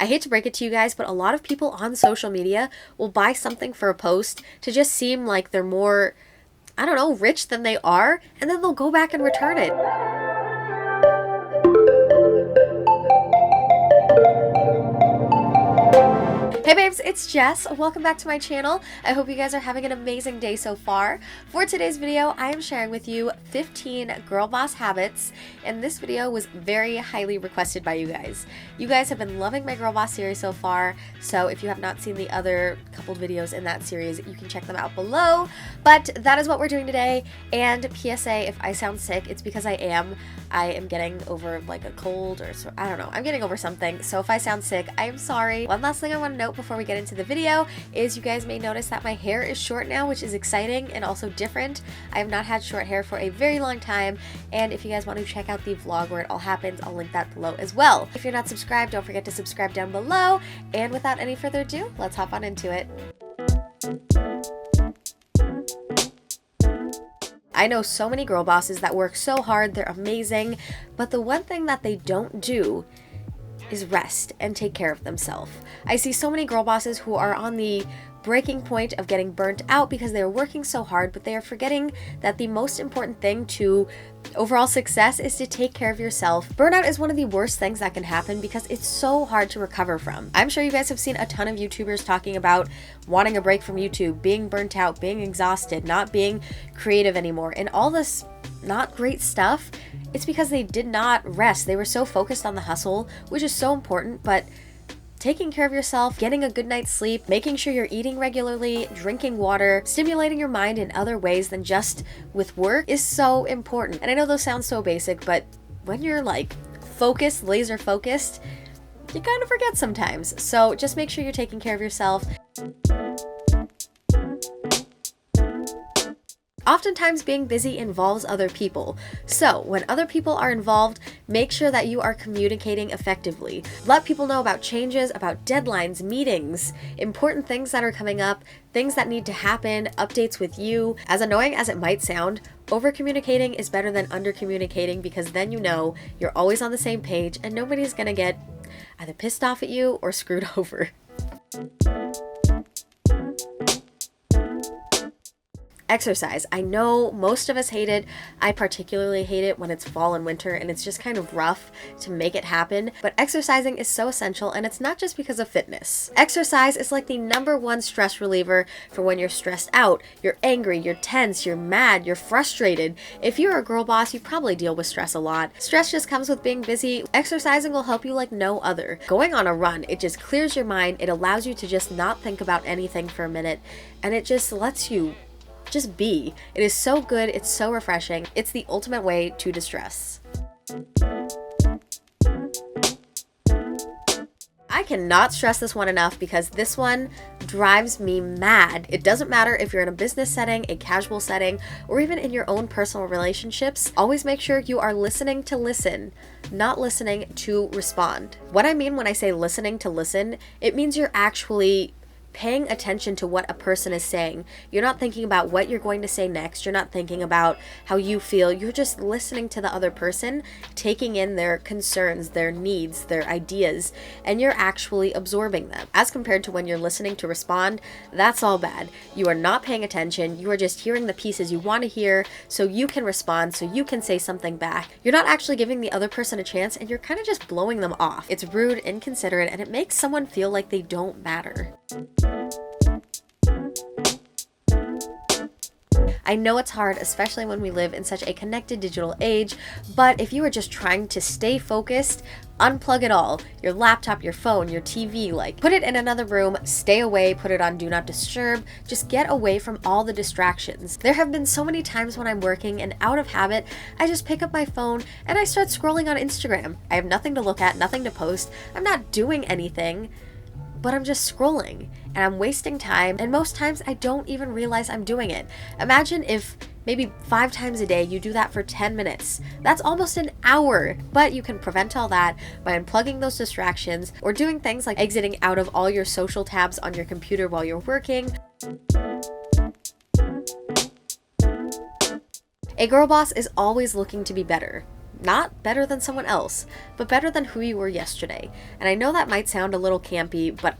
I hate to break it to you guys, but a lot of people on social media will buy something for a post to just seem like they're more, I don't know, rich than they are, and then they'll go back and return it. Hey babes, it's Jess. Welcome back to my channel. I hope you guys are having an amazing day so far. For today's video, I am sharing with you 15 girl boss habits, and this video was very highly requested by you guys. You guys have been loving my girl boss series so far, so if you have not seen the other couple videos in that series, you can check them out below. But that is what we're doing today, and PSA, if I sound sick, it's because I am getting over like a cold or so, I don't know, I'm getting over something, so if I sound sick, I am sorry. One last thing I want to note before we get into the video is you guys may notice that my hair is short now, which is exciting and also different. I have not had short hair for a very long time, and if you guys want to check out the vlog where it all happens, I'll link that below as well. If you're not subscribed, don't forget to subscribe down below, and without any further ado, let's hop on into it. I know so many girl bosses that work so hard, they're amazing, but the one thing that they don't do is rest and take care of themselves. I see so many girl bosses who are on the breaking point of getting burnt out because they are working so hard, but they are forgetting that the most important thing to overall success is to take care of yourself. Burnout is one of the worst things that can happen because it's so hard to recover from. I'm sure you guys have seen a ton of YouTubers talking about wanting a break from YouTube, being burnt out, being exhausted, not being creative anymore, and all this not great stuff. It's because they did not rest. They were so focused on the hustle, which is so important, but taking care of yourself, getting a good night's sleep, making sure you're eating regularly, drinking water, stimulating your mind in other ways than just with work is so important. And I know those sound so basic, but when you're like focused, laser focused, you kind of forget sometimes. So just make sure you're taking care of yourself. Oftentimes being busy involves other people. So when other people are involved, make sure that you are communicating effectively. Let people know about changes, about deadlines, meetings, important things that are coming up, things that need to happen, updates with you. As annoying as it might sound, over-communicating is better than under-communicating because then you know you're always on the same page and nobody's gonna get either pissed off at you or screwed over. Exercise. I know most of us hate it. I particularly hate it when it's fall and winter and it's just kind of rough to make it happen, but exercising is so essential, and it's not just because of fitness. Exercise is like the #1 stress reliever for when you're stressed out, you're angry, you're tense, you're mad, you're frustrated. If you're a girl boss, you probably deal with stress a lot. Stress just comes with being busy. Exercising will help you like no other. Going on a run, it just clears your mind. It allows you to just not think about anything for a minute, and it just lets you just be. It is so good. It's so refreshing. It's the ultimate way to distress. I cannot stress this one enough because this one drives me mad. It doesn't matter if you're in a business setting, a casual setting, or even in your own personal relationships. Always make sure you are listening to listen, not listening to respond. What I mean when I say listening to listen, it means you're actually paying attention to what a person is saying. You're not thinking about what you're going to say next. You're not thinking about how you feel. You're just listening to the other person, taking in their concerns, their needs, their ideas, and you're actually absorbing them. As compared to when you're listening to respond, that's all bad. You are not paying attention. You are just hearing the pieces you want to hear so you can respond, so you can say something back. You're not actually giving the other person a chance, and you're kind of just blowing them off. It's rude, inconsiderate, and it makes someone feel like they don't matter. I know it's hard, especially when we live in such a connected digital age, but if you are just trying to stay focused, unplug it all. Your laptop, your phone, your TV, like put it in another room, stay away, put it on do not disturb, just get away from all the distractions. There have been so many times when I'm working and out of habit, I just pick up my phone and I start scrolling on Instagram. I have nothing to look at, nothing to post. I'm not doing anything, but I'm just scrolling and I'm wasting time, and most times I don't even realize I'm doing it. Imagine if maybe 5 times a day you do that for 10 minutes. That's almost an hour, but you can prevent all that by unplugging those distractions or doing things like exiting out of all your social tabs on your computer while you're working. A girl boss is always looking to be better. Not better than someone else, but better than who you were yesterday. And I know that might sound a little campy, but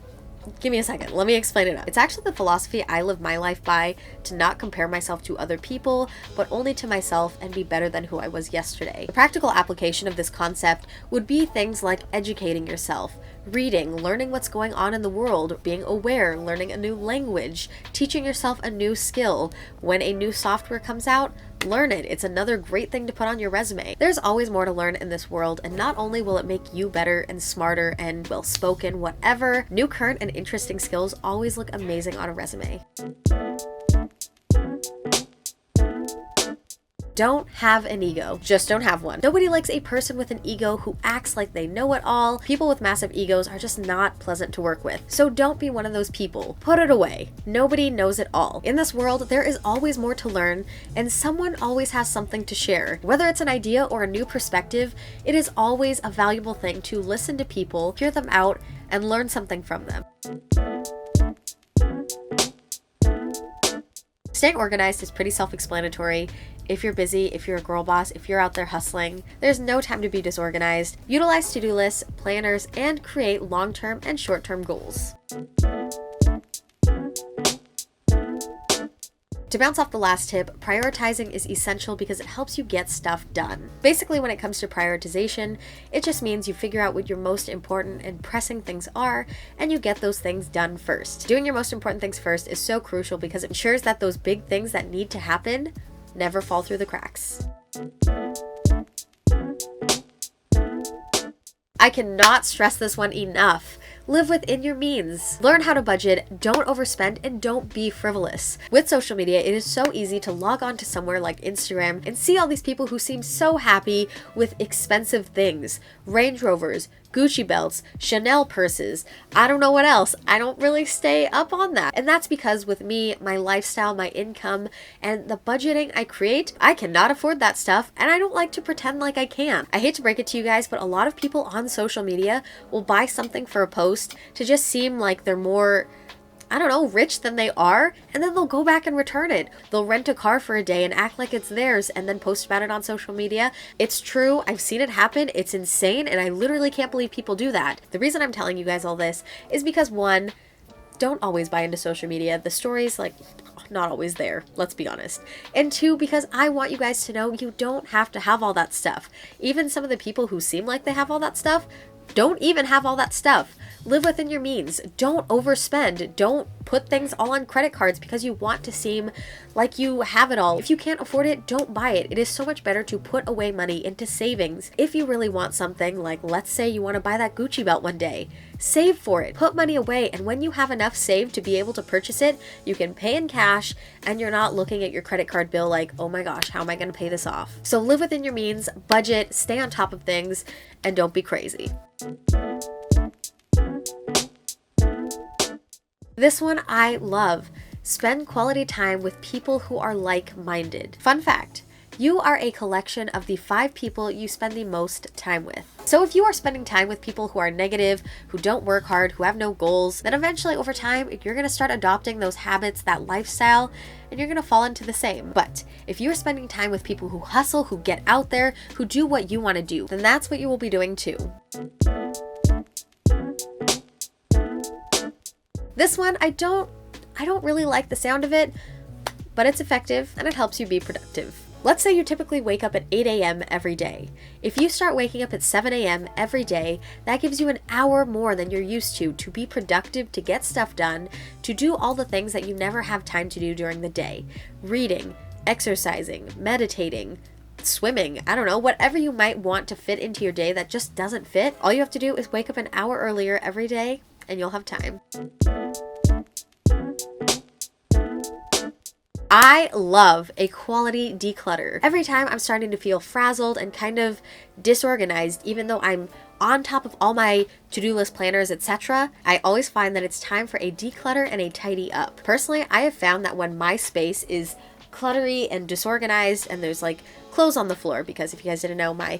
give me a second. Let me explain it. It's actually the philosophy I live my life by, to not compare myself to other people, but only to myself, and be better than who I was yesterday. The practical application of this concept would be things like educating yourself, reading, learning what's going on in the world, being aware, learning a new language, teaching yourself a new skill. When a new software comes out, learn it. It's another great thing to put on your resume. There's always more to learn in this world, and not only will it make you better and smarter and well-spoken, whatever, new current and interesting skills always look amazing on a resume. Don't have an ego. Just don't have one. Nobody likes a person with an ego who acts like they know it all. People with massive egos are just not pleasant to work with. So don't be one of those people. Put it away. Nobody knows it all. In this world, there is always more to learn, and someone always has something to share. Whether it's an idea or a new perspective, it is always a valuable thing to listen to people, hear them out, and learn something from them. Staying organized is pretty self-explanatory. If you're busy, if you're a girl boss, if you're out there hustling, there's no time to be disorganized. Utilize to-do lists, planners, and create long-term and short-term goals. To bounce off the last tip, prioritizing is essential because it helps you get stuff done. Basically, when it comes to prioritization, it just means you figure out what your most important and pressing things are, and you get those things done first. Doing your most important things first is so crucial because it ensures that those big things that need to happen never fall through the cracks. I cannot stress this one enough. Live within your means. Learn how to budget, don't overspend, and don't be frivolous. With social media, it is so easy to log on to somewhere like Instagram and see all these people who seem so happy with expensive things. Range Rovers, Gucci belts, Chanel purses, I don't know what else. I don't really stay up on that. And that's because with me, my lifestyle, my income, and the budgeting I create, I cannot afford that stuff, and I don't like to pretend like I can. I hate to break it to you guys, but a lot of people on social media will buy something for a post to just seem like they're more, I don't know, rich than they are, and then they'll go back and return it. They'll rent a car for a day and act like it's theirs and then post about it on social media. It's true. I've seen it happen. It's insane, and I literally can't believe people do that. The reason I'm telling you guys all this is because, one, don't always buy into social media. The story's like not always there, let's be honest. And two, because I want you guys to know you don't have to have all that stuff. Even some of the people who seem like they have all that stuff don't even have all that stuff. Live within your means. Don't overspend. Don't put things all on credit cards because you want to seem like you have it all. If you can't afford it, don't buy it. It is so much better to put away money into savings. If you really want something, like let's say you want to buy that Gucci belt one day, save for it. Put money away, and when you have enough saved to be able to purchase it, you can pay in cash, and you're not looking at your credit card bill like, oh my gosh, how am I going to pay this off? So live within your means, budget, stay on top of things, and don't be crazy. This one I love. Spend quality time with people who are like-minded. Fun fact, you are a collection of the 5 people you spend the most time with. So if you are spending time with people who are negative, who don't work hard, who have no goals, then eventually over time, you're going to start adopting those habits, that lifestyle, and you're going to fall into the same. But if you're spending time with people who hustle, who get out there, who do what you want to do, then that's what you will be doing too. This one, I don't really like the sound of it, but it's effective and it helps you be productive. Let's say you typically wake up at 8 a.m. every day. If you start waking up at 7 a.m. every day, that gives you an hour more than you're used to be productive, to get stuff done, to do all the things that you never have time to do during the day. Reading, exercising, meditating, swimming, I don't know, whatever you might want to fit into your day that just doesn't fit. All you have to do is wake up an hour earlier every day and you'll have time. I love a quality declutter. Every time I'm starting to feel frazzled and kind of disorganized, even though I'm on top of all my to-do list planners, etc., I always find that it's time for a declutter and a tidy up. Personally, I have found that when my space is cluttery and disorganized and there's like clothes on the floor, because if you guys didn't know, my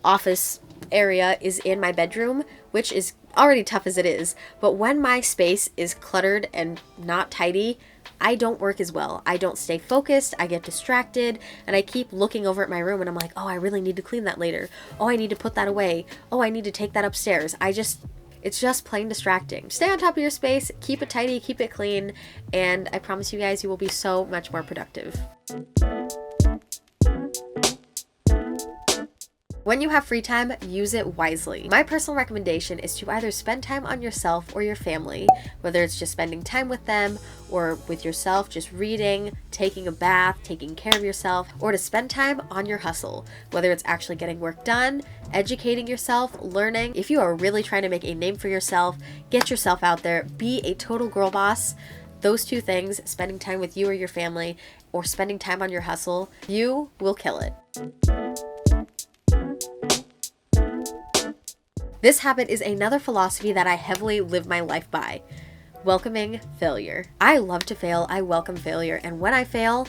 office area is in my bedroom, which is already tough as it is, but when my space is cluttered and not tidy, I don't work as well. I don't stay focused, I get distracted, and I keep looking over at my room and I'm like, oh, I really need to clean that later. Oh, I need to put that away. Oh, I need to take that upstairs. It's just plain distracting. Stay on top of your space, keep it tidy, keep it clean, and I promise you guys, you will be so much more productive. When you have free time, use it wisely. My personal recommendation is to either spend time on yourself or your family, whether it's just spending time with them or with yourself, just reading, taking a bath, taking care of yourself, or to spend time on your hustle, whether it's actually getting work done, educating yourself, learning. If you are really trying to make a name for yourself, get yourself out there, be a total girl boss. Those two things, spending time with you or your family, or spending time on your hustle, you will kill it. This habit is another philosophy that I heavily live my life by. Welcoming failure. I love to fail, I welcome failure, and when I fail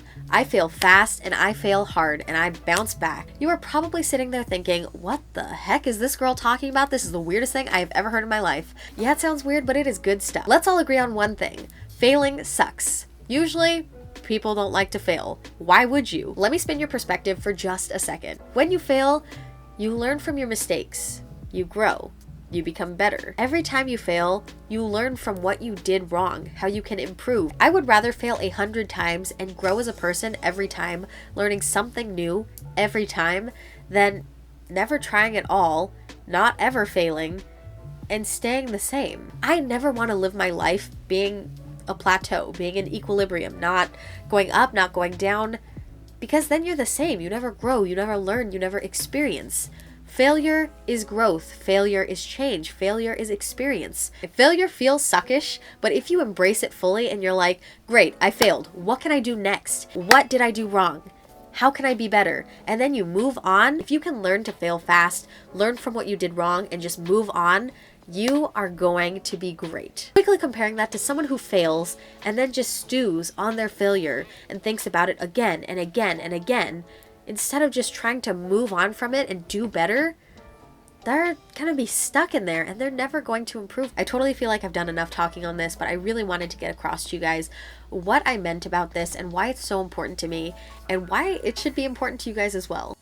fast and I fail hard and I bounce back. You are probably sitting there thinking, what the heck is this girl talking about? This is the weirdest thing I have ever heard in my life. Yeah, it sounds weird, but it is good stuff. Let's all agree on one thing. Failing sucks. Usually, people don't like to fail. Why would you? Let me spin your perspective for just a second. When you fail, you learn from your mistakes. You grow. You become better. Every time you fail, you learn from what you did wrong, how you can improve. I would rather fail 100 times and grow as a person every time, learning something new every time, than never trying at all, not ever failing, and staying the same. I never want to live my life being a plateau, being in equilibrium, not going up, not going down, because then you're the same. You never grow, you never learn, you never experience. Failure is growth. Failure is change. Failure is experience. Failure feels suckish, but if you embrace it fully and you're like, great, I failed. What can I do next? What did I do wrong? How can I be better? And then you move on. If you can learn to fail fast, learn from what you did wrong, and just move on, you are going to be great. Quickly comparing that to someone who fails and then just stews on their failure and thinks about it again and again and again, instead of just trying to move on from it and do better, they're gonna be stuck in there and they're never going to improve. I totally feel like I've done enough talking on this, but I really wanted to get across to you guys what I meant about this and why it's so important to me and why it should be important to you guys as well.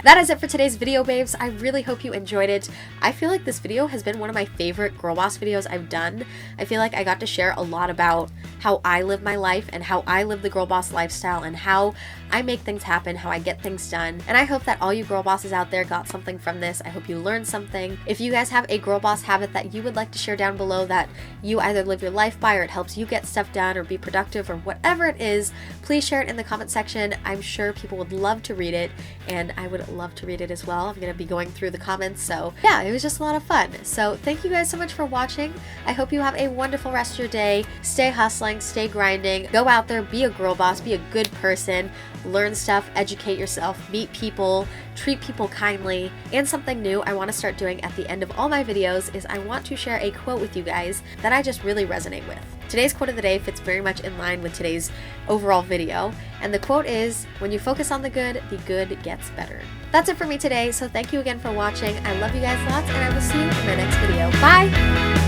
That is it for today's video, babes. I really hope you enjoyed it. I feel like this video has been one of my favorite girl boss videos I've done. I feel like I got to share a lot about how I live my life and how I live the girl boss lifestyle and how I make things happen, how I get things done. And I hope that all you girl bosses out there got something from this. I hope you learned something. If you guys have a girl boss habit that you would like to share down below that you either live your life by or it helps you get stuff done or be productive or whatever it is, please share it in the comment section. I'm sure people would love to read it and I would love to read it as well. I'm going to be going through the comments. So yeah, it was just a lot of fun. So thank you guys so much for watching. I hope you have a wonderful rest of your day. Stay hustling, stay grinding, go out there, be a girl boss, be a good person, learn stuff, educate yourself, meet people, treat people kindly. And something new I want to start doing at the end of all my videos is I want to share a quote with you guys that I just really resonate with. Today's quote of the day fits very much in line with today's overall video, and the quote is, when you focus on the good gets better. That's it for me today, so thank you again for watching. I love you guys lots, and I will see you in my next video. Bye!